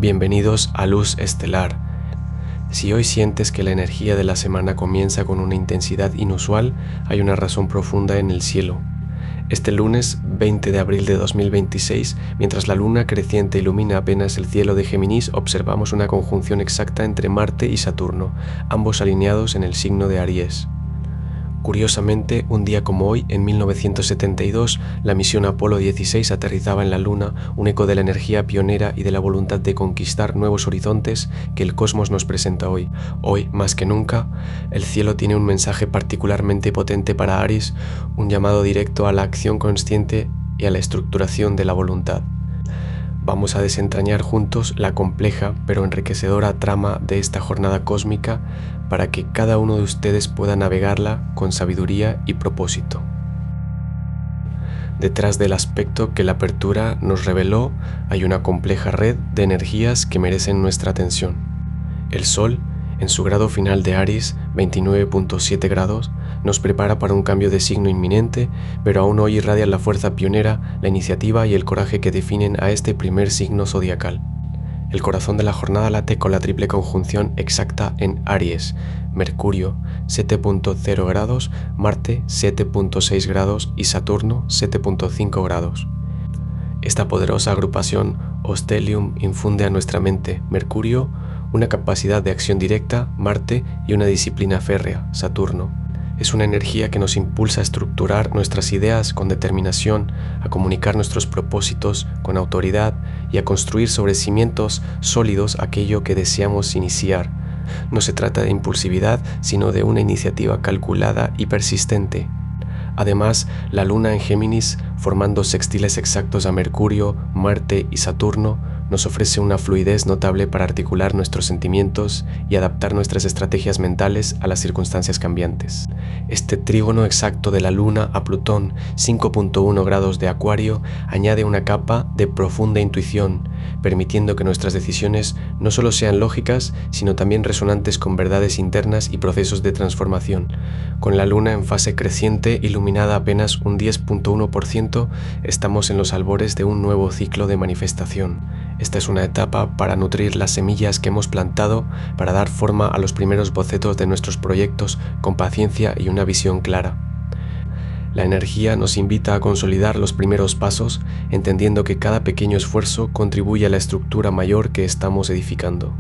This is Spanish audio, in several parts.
Bienvenidos a Luz Estelar. Si hoy sientes que la energía de la semana comienza con una intensidad inusual, hay una razón profunda en el cielo. Este lunes 20 de abril de 2026, mientras la luna creciente ilumina apenas el cielo de Géminis, observamos una conjunción exacta entre Marte y Saturno, ambos alineados en el signo de Aries. Curiosamente, un día como hoy, en 1972, la misión Apolo 16 aterrizaba en la Luna, un eco de la energía pionera y de la voluntad de conquistar nuevos horizontes que el cosmos nos presenta hoy. Hoy, más que nunca, el cielo tiene un mensaje particularmente potente para Aries, un llamado directo a la acción consciente y a la estructuración de la voluntad. Vamos a desentrañar juntos la compleja pero enriquecedora trama de esta jornada cósmica para que cada uno de ustedes pueda navegarla con sabiduría y propósito. Detrás del aspecto que la apertura nos reveló hay una compleja red de energías que merecen nuestra atención. El Sol, en su grado final de Aries, 29.7 grados, nos prepara para un cambio de signo inminente, pero aún hoy irradia la fuerza pionera, la iniciativa y el coraje que definen a este primer signo zodiacal. El corazón de la jornada late con la triple conjunción exacta en Aries: Mercurio 7.0 grados, Marte 7.6 grados y Saturno 7.5 grados. Esta poderosa agrupación o stellium infunde a nuestra mente Mercurio una capacidad de acción directa, Marte, y una disciplina férrea, Saturno. Es una energía que nos impulsa a estructurar nuestras ideas con determinación, a comunicar nuestros propósitos con autoridad y a construir sobre cimientos sólidos aquello que deseamos iniciar. No se trata de impulsividad, sino de una iniciativa calculada y persistente. Además, la Luna en Géminis, formando sextiles exactos a Mercurio, Marte y Saturno, nos ofrece una fluidez notable para articular nuestros sentimientos y adaptar nuestras estrategias mentales a las circunstancias cambiantes. Este trígono exacto de la Luna a Plutón, 5.1 grados de Acuario, añade una capa de profunda intuición, permitiendo que nuestras decisiones no solo sean lógicas, sino también resonantes con verdades internas y procesos de transformación. Con la Luna en fase creciente, iluminada apenas un 10.1%, estamos en los albores de un nuevo ciclo de manifestación. Esta es una etapa para nutrir las semillas que hemos plantado, para dar forma a los primeros bocetos de nuestros proyectos con paciencia y una visión clara. La energía nos invita a consolidar los primeros pasos, entendiendo que cada pequeño esfuerzo contribuye a la estructura mayor que estamos edificando.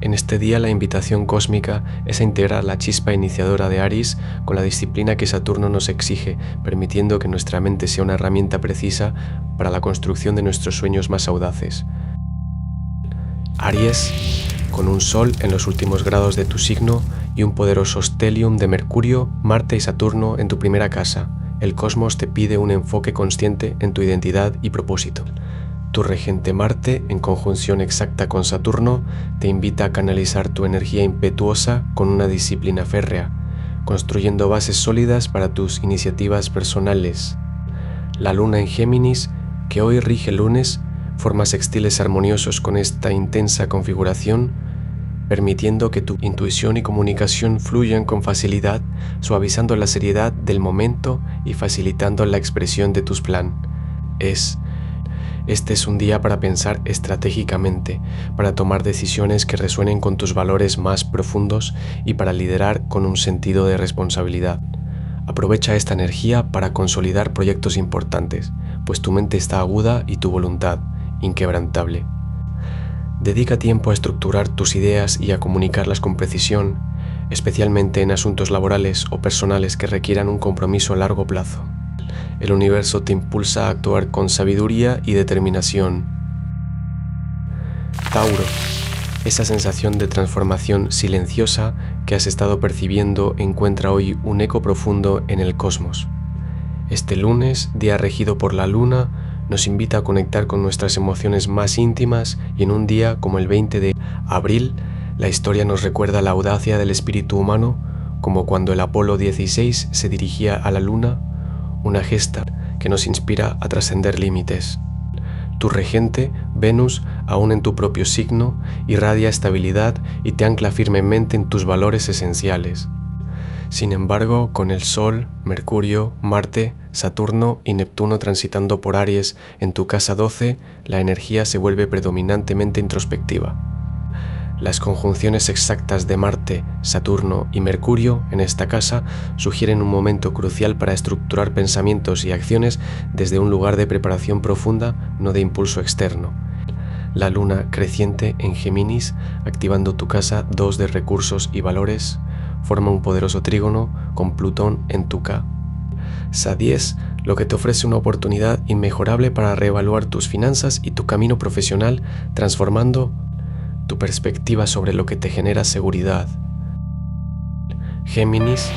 En este día la invitación cósmica es a integrar la chispa iniciadora de Aries con la disciplina que Saturno nos exige, permitiendo que nuestra mente sea una herramienta precisa para la construcción de nuestros sueños más audaces. Aries, con un Sol en los últimos grados de tu signo y un poderoso stellium de Mercurio, Marte y Saturno en tu primera casa, el cosmos te pide un enfoque consciente en tu identidad y propósito. Tu regente Marte, en conjunción exacta con Saturno, te invita a canalizar tu energía impetuosa con una disciplina férrea, construyendo bases sólidas para tus iniciativas personales. La Luna en Géminis, que hoy rige el lunes, forma sextiles armoniosos con esta intensa configuración, permitiendo que tu intuición y comunicación fluyan con facilidad, suavizando la seriedad del momento y facilitando la expresión de tus planes. Este es un día para pensar estratégicamente, para tomar decisiones que resuenen con tus valores más profundos y para liderar con un sentido de responsabilidad. Aprovecha esta energía para consolidar proyectos importantes, pues tu mente está aguda y tu voluntad inquebrantable. Dedica tiempo a estructurar tus ideas y a comunicarlas con precisión, especialmente en asuntos laborales o personales que requieran un compromiso a largo plazo. El universo te impulsa a actuar con sabiduría y determinación. Tauro, esa sensación de transformación silenciosa que has estado percibiendo encuentra hoy un eco profundo en el cosmos. Este lunes, día regido por la Luna, nos invita a conectar con nuestras emociones más íntimas y en un día como el 20 de abril, la historia nos recuerda la audacia del espíritu humano, como cuando el Apolo 16 se dirigía a la Luna, una gesta que nos inspira a trascender límites. Tu regente, Venus, aún en tu propio signo, irradia estabilidad y te ancla firmemente en tus valores esenciales. Sin embargo, con el Sol, Mercurio, Marte, Saturno y Neptuno transitando por Aries en tu casa 12, la energía se vuelve predominantemente introspectiva. Las conjunciones exactas de Marte, Saturno y Mercurio en esta casa sugieren un momento crucial para estructurar pensamientos y acciones desde un lugar de preparación profunda, no de impulso externo. La luna creciente en Géminis, activando tu casa 2 de recursos y valores, forma un poderoso trígono con Plutón en tu casa 10, lo que te ofrece una oportunidad inmejorable para reevaluar tus finanzas y tu camino profesional, transformando tu perspectiva sobre lo que te genera seguridad. Géminis,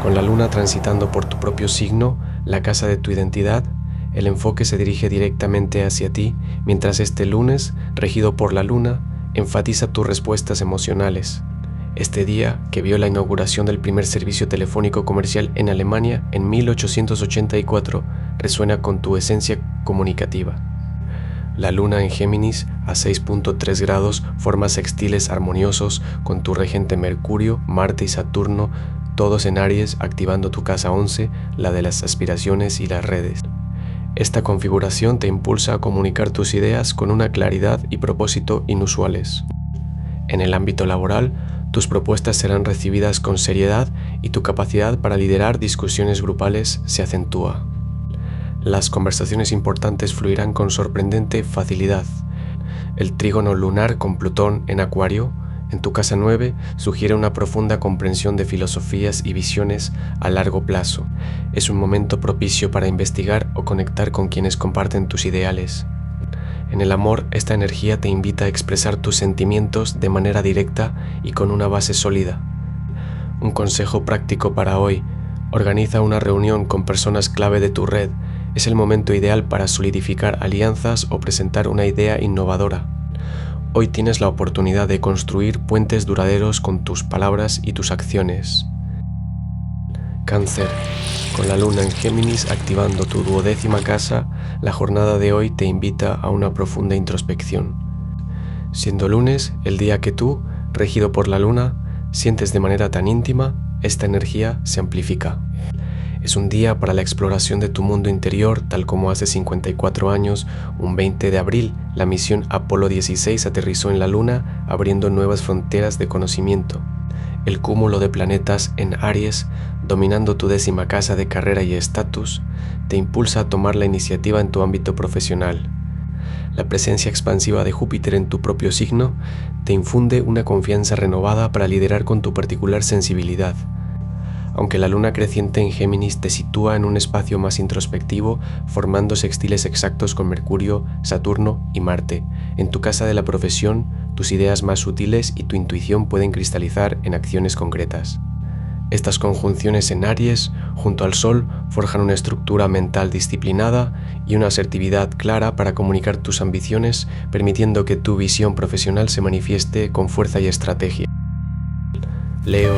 con la luna transitando por tu propio signo, la casa de tu identidad, el enfoque se dirige directamente hacia ti, mientras este lunes, regido por la luna, enfatiza tus respuestas emocionales. Este día, que vio la inauguración del primer servicio telefónico comercial en Alemania en 1884, resuena con tu esencia comunicativa. La luna en Géminis, a 6.3 grados, forma sextiles armoniosos con tu regente Mercurio, Marte y Saturno, todos en Aries, activando tu casa 11, la de las aspiraciones y las redes. Esta configuración te impulsa a comunicar tus ideas con una claridad y propósito inusuales. En el ámbito laboral, tus propuestas serán recibidas con seriedad y tu capacidad para liderar discusiones grupales se acentúa. Las conversaciones importantes fluirán con sorprendente facilidad. El trígono lunar con Plutón en Acuario, en tu casa 9, sugiere una profunda comprensión de filosofías y visiones a largo plazo. Es un momento propicio para investigar o conectar con quienes comparten tus ideales. En el amor, esta energía te invita a expresar tus sentimientos de manera directa y con una base sólida. Un consejo práctico para hoy: organiza una reunión con personas clave de tu red. Es el momento ideal para solidificar alianzas o presentar una idea innovadora. Hoy tienes la oportunidad de construir puentes duraderos con tus palabras y tus acciones. Cáncer, con la luna en Géminis activando tu 12ª casa, la jornada de hoy te invita a una profunda introspección. Siendo lunes, el día que tú, regido por la luna, sientes de manera tan íntima, esta energía se amplifica. Es un día para la exploración de tu mundo interior, tal como hace 54 años, un 20 de abril, la misión Apolo 16 aterrizó en la Luna, abriendo nuevas fronteras de conocimiento. El cúmulo de planetas en Aries, dominando tu 10ª casa de carrera y estatus, te impulsa a tomar la iniciativa en tu ámbito profesional. La presencia expansiva de Júpiter en tu propio signo te infunde una confianza renovada para liderar con tu particular sensibilidad. Aunque la luna creciente en Géminis te sitúa en un espacio más introspectivo, formando sextiles exactos con Mercurio, Saturno y Marte, en tu casa de la profesión, tus ideas más sutiles y tu intuición pueden cristalizar en acciones concretas. Estas conjunciones en Aries, junto al Sol, forjan una estructura mental disciplinada y una asertividad clara para comunicar tus ambiciones, permitiendo que tu visión profesional se manifieste con fuerza y estrategia. Leo,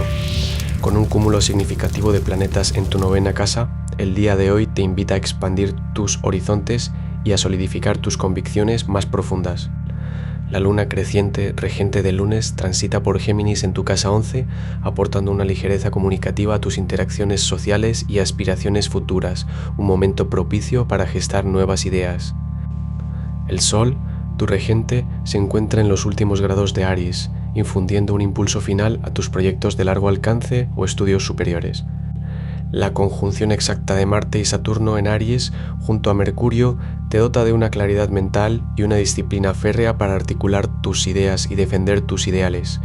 con un cúmulo significativo de planetas en tu 9ª casa, el día de hoy te invita a expandir tus horizontes y a solidificar tus convicciones más profundas. La luna creciente, regente del lunes, transita por Géminis en tu casa 11, aportando una ligereza comunicativa a tus interacciones sociales y aspiraciones futuras, un momento propicio para gestar nuevas ideas. El Sol, tu regente, se encuentra en los últimos grados de Aries, infundiendo un impulso final a tus proyectos de largo alcance o estudios superiores. La conjunción exacta de Marte y Saturno en Aries, junto a Mercurio, te dota de una claridad mental y una disciplina férrea para articular tus ideas y defender tus ideales.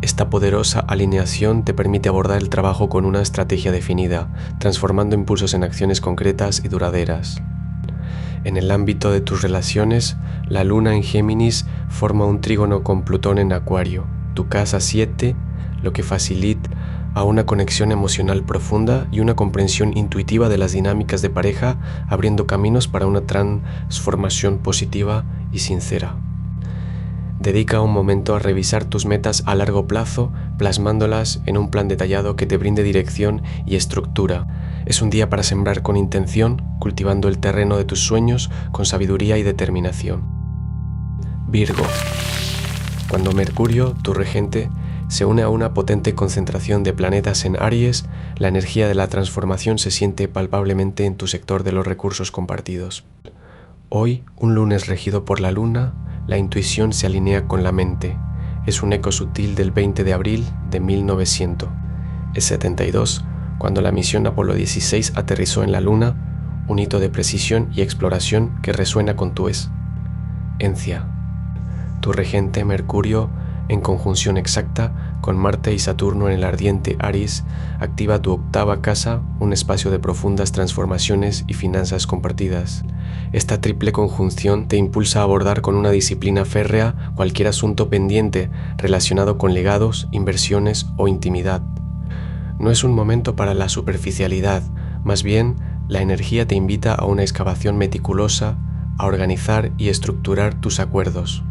Esta poderosa alineación te permite abordar el trabajo con una estrategia definida, transformando impulsos en acciones concretas y duraderas. En el ámbito de tus relaciones, la luna en Géminis forma un trígono con Plutón en Acuario, tu casa 7, lo que facilita a una conexión emocional profunda y una comprensión intuitiva de las dinámicas de pareja, abriendo caminos para una transformación positiva y sincera. Dedica un momento a revisar tus metas a largo plazo, plasmándolas en un plan detallado que te brinde dirección y estructura. Es un día para sembrar con intención, cultivando el terreno de tus sueños con sabiduría y determinación. Virgo, cuando Mercurio, tu regente, se une a una potente concentración de planetas en Aries, la energía de la transformación se siente palpablemente en tu sector de los recursos compartidos. Hoy, un lunes regido por la luna, la intuición se alinea con la mente. Es un eco sutil del 20 de abril de 1972, cuando la misión Apolo 16 aterrizó en la luna, un hito de precisión y exploración que resuena con tu esencia. Tu regente Mercurio, en conjunción exacta con Marte y Saturno en el ardiente Aries, activa tu octava casa, un espacio de profundas transformaciones y finanzas compartidas. Esta triple conjunción te impulsa a abordar con una disciplina férrea cualquier asunto pendiente relacionado con legados, inversiones o intimidad. No es un momento para la superficialidad, más bien la energía te invita a una excavación meticulosa, a organizar y estructurar tus acuerdos.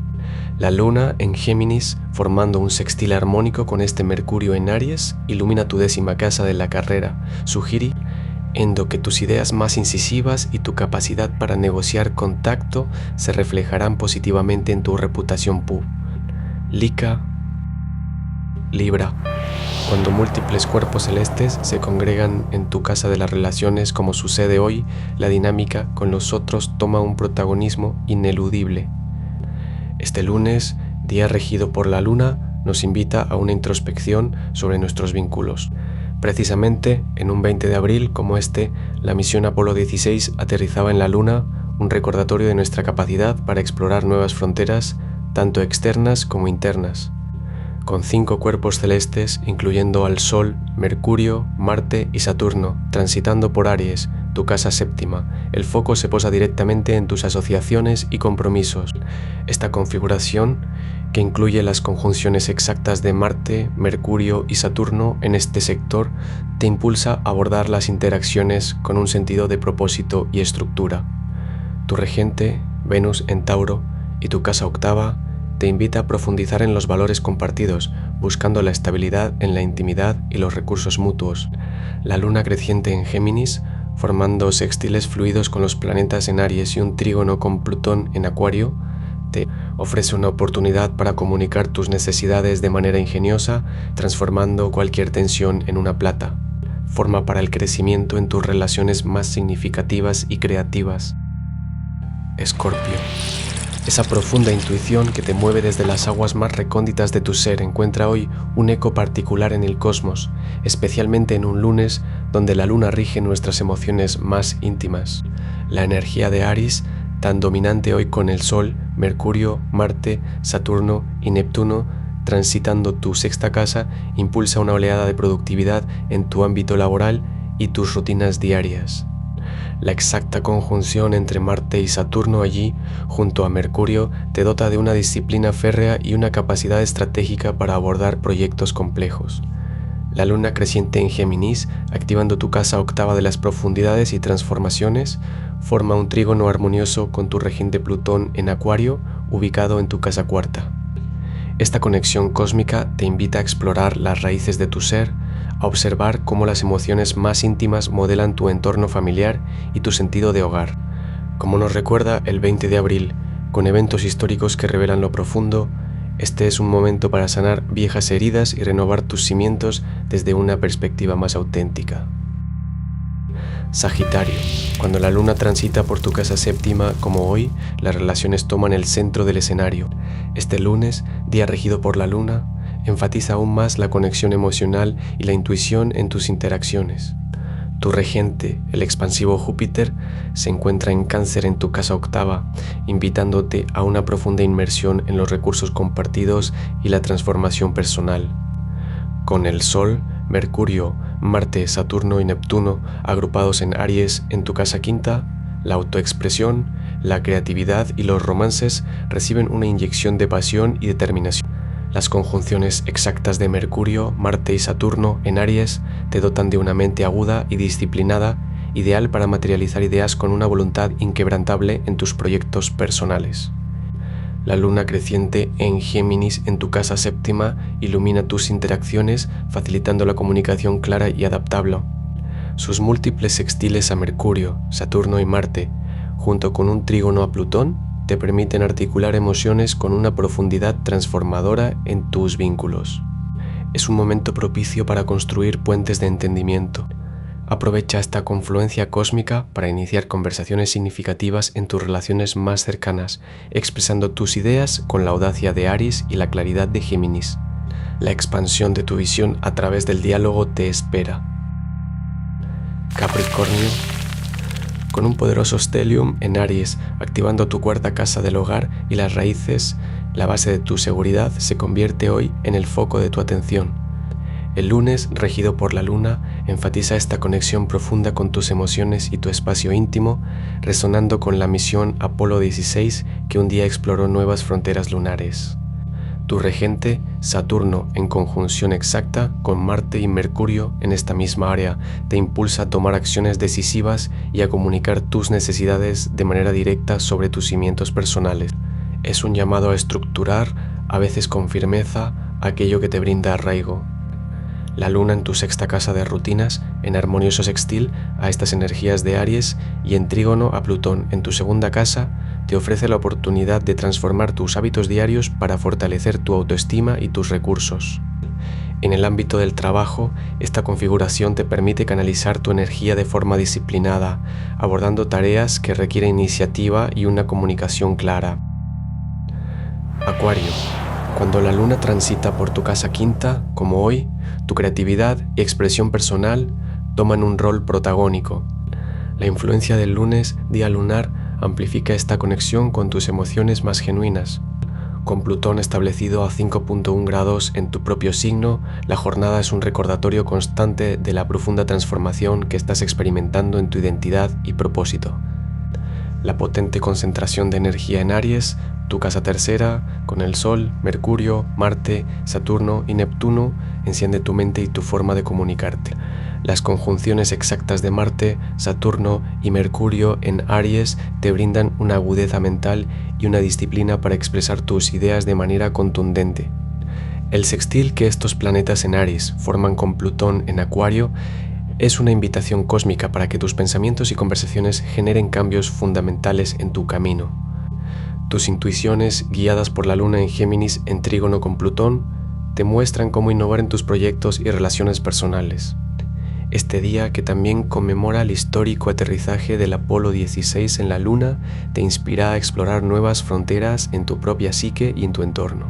La luna en Géminis, formando un sextil armónico con este Mercurio en Aries, ilumina tu 10ª casa de la carrera, sugiriendo que tus ideas más incisivas y tu capacidad para negociar con tacto se reflejarán positivamente en tu reputación pública. Libra. Cuando múltiples cuerpos celestes se congregan en tu casa de las relaciones, como sucede hoy, la dinámica con los otros toma un protagonismo ineludible. Este lunes, día regido por la luna, nos invita a una introspección sobre nuestros vínculos. Precisamente, en un 20 de abril como este, la misión Apolo 16 aterrizaba en la luna, un recordatorio de nuestra capacidad para explorar nuevas fronteras, tanto externas como internas. Con 5 cuerpos celestes, incluyendo al Sol, Mercurio, Marte y Saturno, transitando por Aries, tu casa séptima, el foco se posa directamente en tus asociaciones y compromisos. Esta configuración, que incluye las conjunciones exactas de Marte, Mercurio y Saturno en este sector, te impulsa a abordar las interacciones con un sentido de propósito y estructura. Tu regente, Venus en Tauro, y tu casa octava, te invita a profundizar en los valores compartidos, buscando la estabilidad en la intimidad y los recursos mutuos. La luna creciente en Géminis, formando sextiles fluidos con los planetas en Aries y un trígono con Plutón en Acuario, te ofrece una oportunidad para comunicar tus necesidades de manera ingeniosa, transformando cualquier tensión en una plataforma para el crecimiento en tus relaciones más significativas y creativas. Escorpio. Esa profunda intuición que te mueve desde las aguas más recónditas de tu ser encuentra hoy un eco particular en el cosmos, especialmente en un lunes donde la luna rige nuestras emociones más íntimas. La energía de Aries, tan dominante hoy con el Sol, Mercurio, Marte, Saturno y Neptuno, transitando tu 6ª casa, impulsa una oleada de productividad en tu ámbito laboral y tus rutinas diarias. La exacta conjunción entre Marte y Saturno allí, junto a Mercurio, te dota de una disciplina férrea y una capacidad estratégica para abordar proyectos complejos. La luna creciente en Géminis, activando tu casa octava de las profundidades y transformaciones, forma un trígono armonioso con tu regente Plutón en Acuario, ubicado en tu casa cuarta. Esta conexión cósmica te invita a explorar las raíces de tu ser, a observar cómo las emociones más íntimas modelan tu entorno familiar y tu sentido de hogar. Como nos recuerda el 20 de abril, con eventos históricos que revelan lo profundo, este es un momento para sanar viejas heridas y renovar tus cimientos desde una perspectiva más auténtica. Sagitario. Cuando la luna transita por tu casa séptima, como hoy, las relaciones toman el centro del escenario. Este lunes, día regido por la luna, enfatiza aún más la conexión emocional y la intuición en tus interacciones. Tu regente, el expansivo Júpiter, se encuentra en Cáncer en tu casa octava, invitándote a una profunda inmersión en los recursos compartidos y la transformación personal. Con el Sol, Mercurio, Marte, Saturno y Neptuno agrupados en Aries en tu casa quinta, la autoexpresión, la creatividad y los romances reciben una inyección de pasión y determinación. Las conjunciones exactas de Mercurio, Marte y Saturno en Aries te dotan de una mente aguda y disciplinada, ideal para materializar ideas con una voluntad inquebrantable en tus proyectos personales. La luna creciente en Géminis en tu casa séptima ilumina tus interacciones, facilitando la comunicación clara y adaptable. Sus múltiples sextiles a Mercurio, Saturno y Marte, junto con un trígono a Plutón, te permiten articular emociones con una profundidad transformadora en tus vínculos. Es un momento propicio para construir puentes de entendimiento. Aprovecha esta confluencia cósmica para iniciar conversaciones significativas en tus relaciones más cercanas, expresando tus ideas con la audacia de Aries y la claridad de Géminis. La expansión de tu visión a través del diálogo te espera. Capricornio, con un poderoso stellium en Aries, activando tu cuarta casa del hogar y las raíces, la base de tu seguridad se convierte hoy en el foco de tu atención. El lunes, regido por la luna, enfatiza esta conexión profunda con tus emociones y tu espacio íntimo, resonando con la misión Apolo 16 que un día exploró nuevas fronteras lunares. Tu regente, Saturno, en conjunción exacta con Marte y Mercurio en esta misma área, te impulsa a tomar acciones decisivas y a comunicar tus necesidades de manera directa sobre tus cimientos personales. Es un llamado a estructurar, a veces con firmeza, aquello que te brinda arraigo. La luna en tu sexta casa de rutinas, en armonioso sextil a estas energías de Aries y en trígono a Plutón en tu segunda casa, te ofrece la oportunidad de transformar tus hábitos diarios para fortalecer tu autoestima y tus recursos. En el ámbito del trabajo, esta configuración te permite canalizar tu energía de forma disciplinada, abordando tareas que requieren iniciativa y una comunicación clara. Acuario. Cuando la luna transita por tu casa quinta, como hoy, tu creatividad y expresión personal toman un rol protagónico. La influencia del lunes, día lunar, amplifica esta conexión con tus emociones más genuinas. Con Plutón establecido a 5.1 grados en tu propio signo, la jornada es un recordatorio constante de la profunda transformación que estás experimentando en tu identidad y propósito. La potente concentración de energía en Aries, tu casa tercera, con el Sol, Mercurio, Marte, Saturno y Neptuno, enciende tu mente y tu forma de comunicarte. Las conjunciones exactas de Marte, Saturno y Mercurio en Aries te brindan una agudeza mental y una disciplina para expresar tus ideas de manera contundente. El sextil que estos planetas en Aries forman con Plutón en Acuario es una invitación cósmica para que tus pensamientos y conversaciones generen cambios fundamentales en tu camino. Tus intuiciones, guiadas por la luna en Géminis en trígono con Plutón, te muestran cómo innovar en tus proyectos y relaciones personales. Este día, que también conmemora el histórico aterrizaje del Apolo 16 en la Luna, te inspira a explorar nuevas fronteras en tu propia psique y en tu entorno.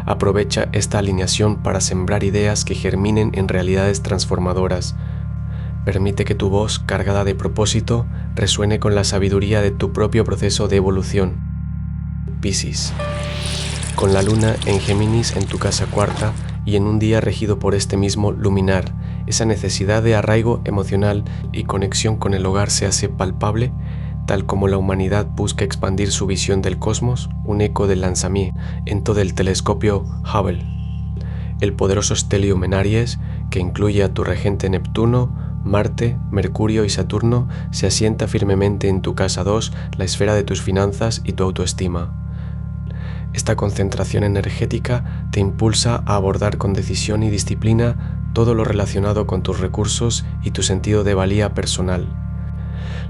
Aprovecha esta alineación para sembrar ideas que germinen en realidades transformadoras. Permite que tu voz, cargada de propósito, resuene con la sabiduría de tu propio proceso de evolución. Piscis. Con la luna en Géminis en tu casa cuarta y en un día regido por este mismo luminar, esa necesidad de arraigo emocional y conexión con el hogar se hace palpable, tal como la humanidad busca expandir su visión del cosmos, un eco del lanzamiento del telescopio Hubble. El poderoso stellium en Aries, que incluye a tu regente Neptuno, Marte, Mercurio y Saturno, se asienta firmemente en tu casa 2, la esfera de tus finanzas y tu autoestima. Esta concentración energética te impulsa a abordar con decisión y disciplina todo lo relacionado con tus recursos y tu sentido de valía personal.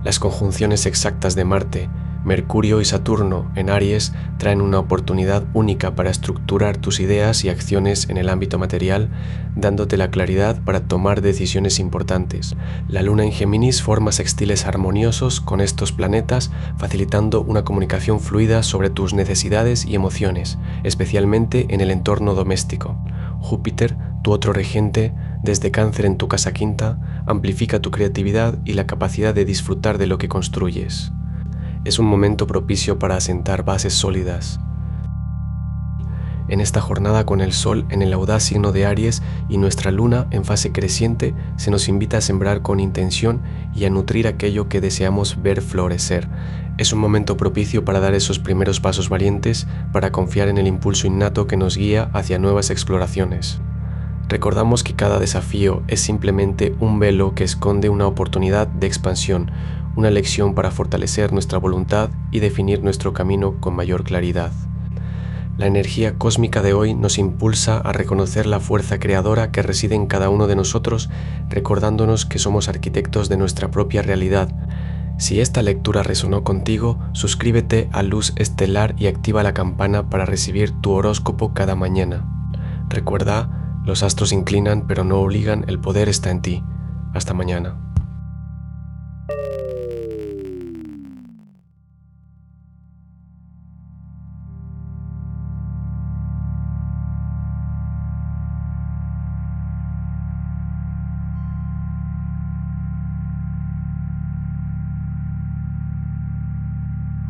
Las conjunciones exactas de Marte, Mercurio y Saturno en Aries traen una oportunidad única para estructurar tus ideas y acciones en el ámbito material, dándote la claridad para tomar decisiones importantes. La luna en Géminis forma sextiles armoniosos con estos planetas, facilitando una comunicación fluida sobre tus necesidades y emociones, especialmente en el entorno doméstico. Júpiter, tu otro regente, desde Cáncer en tu casa quinta, amplifica tu creatividad y la capacidad de disfrutar de lo que construyes. Es un momento propicio para asentar bases sólidas. En esta jornada, con el Sol en el audaz signo de Aries y nuestra Luna en fase creciente, se nos invita a sembrar con intención y a nutrir aquello que deseamos ver florecer. Es un momento propicio para dar esos primeros pasos valientes, para confiar en el impulso innato que nos guía hacia nuevas exploraciones. Recordamos que cada desafío es simplemente un velo que esconde una oportunidad de expansión, una lección para fortalecer nuestra voluntad y definir nuestro camino con mayor claridad. La energía cósmica de hoy nos impulsa a reconocer la fuerza creadora que reside en cada uno de nosotros, recordándonos que somos arquitectos de nuestra propia realidad. Si esta lectura resonó contigo, suscríbete a Luz Estelar y activa la campana para recibir tu horóscopo cada mañana. Recuerda, Los astros inclinan pero no obligan, el poder está en ti. Hasta mañana.